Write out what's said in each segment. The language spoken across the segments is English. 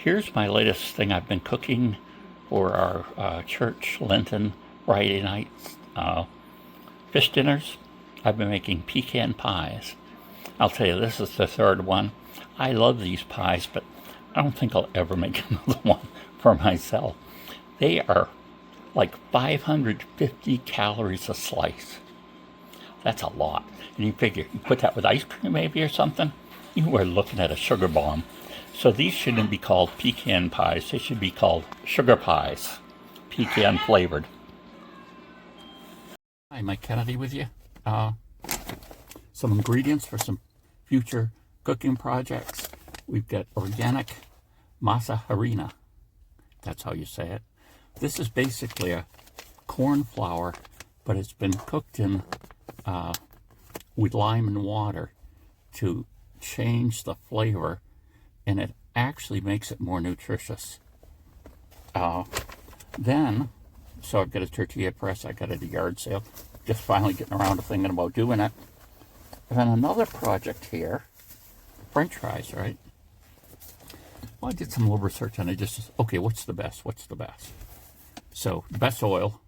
Here's my latest thing I've been cooking for our church Lenten Friday nights fish dinners. I've been making pecan pies. I'll tell you, this is the third one. I love these pies, but I don't think I'll ever make another one for myself. They are like 550 calories a slice. That's a lot. And you figure, you put that with ice cream maybe or something, you are looking at a sugar bomb. So these shouldn't be called pecan pies. They should be called sugar pies, pecan flavored. Hi, Mike Kennedy with you. Some ingredients for some future cooking projects. We've got organic masa harina. That's how you say it. This is basically a corn flour, but it's been cooked in with lime and water to change the flavor, and it actually makes it more nutritious. So I've got a tortilla press. I got it at a yard sale. Just finally getting around to thinking about doing it. And then another project here, French fries, right? Well, I did some little research on it. Just, okay, what's the best? What's the best? So the best oil,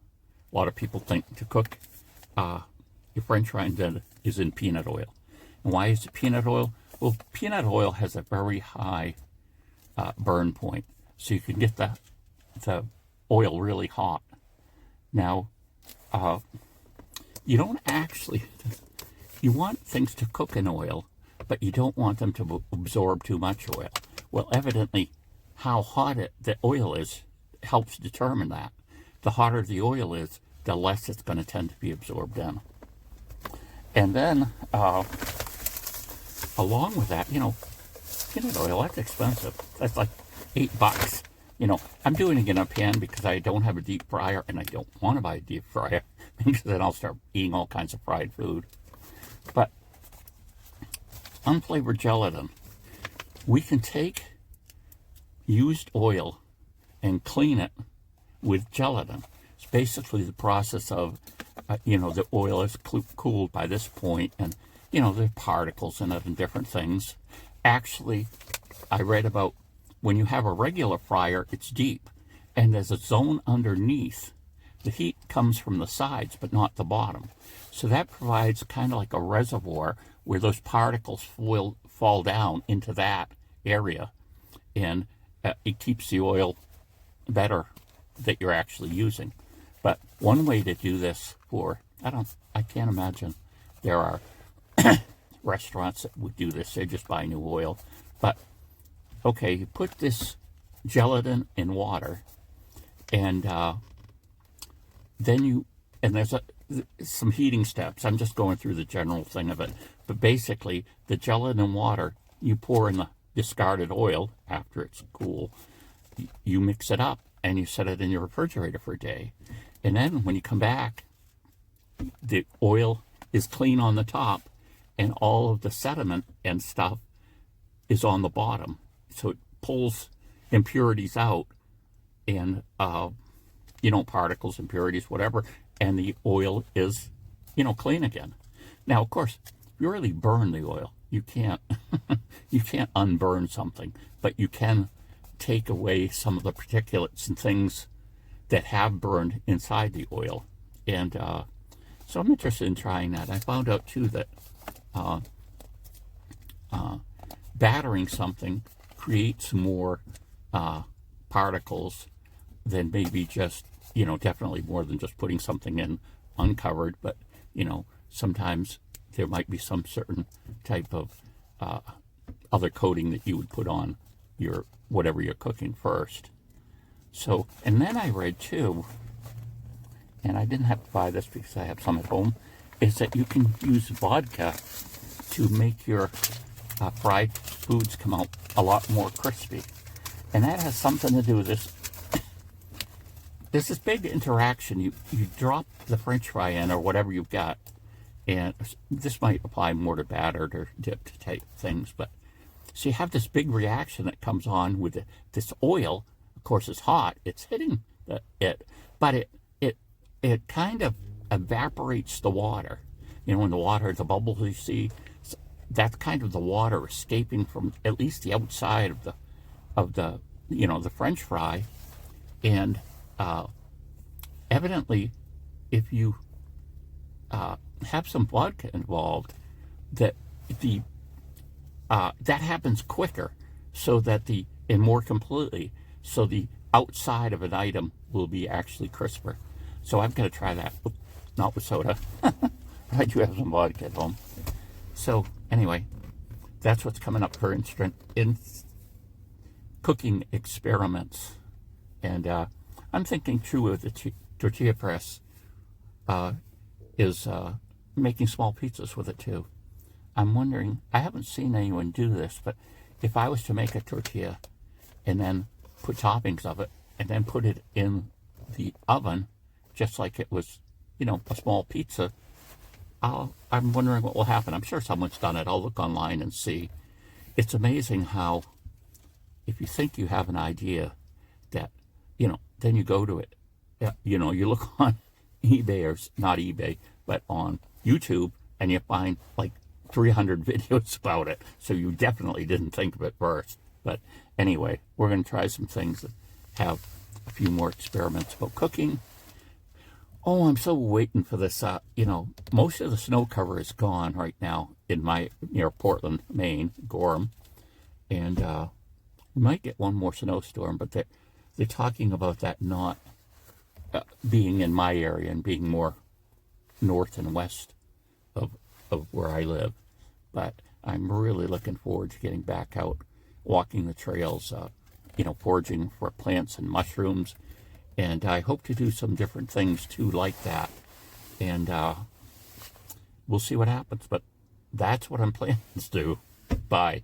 a lot of people think to cook your French fries is in peanut oil. And why is it peanut oil? Well, peanut oil has a very high burn point, so you can get the oil really hot. Now, you don't actually, you want things to cook in oil, but you don't want them to absorb too much oil. Well, evidently, how hot the oil is helps determine that. The hotter the oil is, the less it's going to tend to be absorbed in. And then, along with that, peanut oil, that's expensive. That's like $8. I'm doing it in a pan because I don't have a deep fryer, and I don't want to buy a deep fryer because then I'll start eating all kinds of fried food. But unflavored gelatin, we can take used oil and clean it with gelatin. It's basically the process of, the oil is cooled by this point, and, there's particles in it and different things. Actually, I read about when you have a regular fryer, it's deep, and there's a zone underneath. The heat comes from the sides, but not the bottom. So that provides kind of like a reservoir where those particles will fall down into that area, and it keeps the oil better that you're actually using. But one way to do this I can't imagine there are restaurants that would do this. They just buy new oil. But okay, you put this gelatin in water, and then there's some heating steps. I'm just going through the general thing of it. But basically, the gelatin and water, you pour in the discarded oil after it's cool. You mix it up, and you set it in your refrigerator for a day. And then when you come back, the oil is clean on the top, and all of the sediment and stuff is on the bottom. So it pulls impurities out, and, particles, impurities, whatever, and the oil is, clean again. Now, of course, if you really burn the oil, you can't, you can't unburn something, but you can take away some of the particulates and things that have burned inside the oil. And so I'm interested in trying that. I found out, too, that battering something creates more particles than maybe just, definitely more than just putting something in uncovered. But, sometimes there might be some certain type of other coating that you would put on your whatever you're cooking first. So, and then I read too, and I didn't have to buy this because I have some at home, is that you can use vodka to make your fried foods come out a lot more crispy. And that has something to do with this. There's this big interaction. You drop the French fry in or whatever you've got, and this might apply more to battered or dipped type things, but so you have this big reaction that comes on with this oil. Of course, it's hot. It's hitting it, but it kind of evaporates the water. When the water, the bubbles you see, that's kind of the water escaping from at least the outside of the the French fry, and evidently, if you have some vodka involved, that the that happens quicker, so that and more completely, so the outside of an item will be actually crisper. So I'm going to try that, not with soda. I do have some vodka at home. So anyway, that's what's coming up for in cooking experiments. And I'm thinking too of the tortilla press is making small pizzas with it too. I'm wondering, I haven't seen anyone do this, but if I was to make a tortilla and then put toppings of it and then put it in the oven, just like it was, a small pizza, I'm wondering what will happen. I'm sure someone's done it. I'll look online and see. It's amazing how, if you think you have an idea, that, then you go to it. You look on eBay, or not eBay, but on YouTube, and you find like 300 videos about it. So you definitely didn't think of it first. But anyway, we're going to try some things that have a few more experiments about cooking. Oh, I'm so waiting for this. Most of the snow cover is gone right now near Portland, Maine, Gorham. And we might get one more snowstorm, but they're talking about that not being in my area and being more north and west of where I live. But I'm really looking forward to getting back out, walking the trails, foraging for plants and mushrooms. And I hope to do some different things too like that. And we'll see what happens. But that's what I'm planning to do. Bye.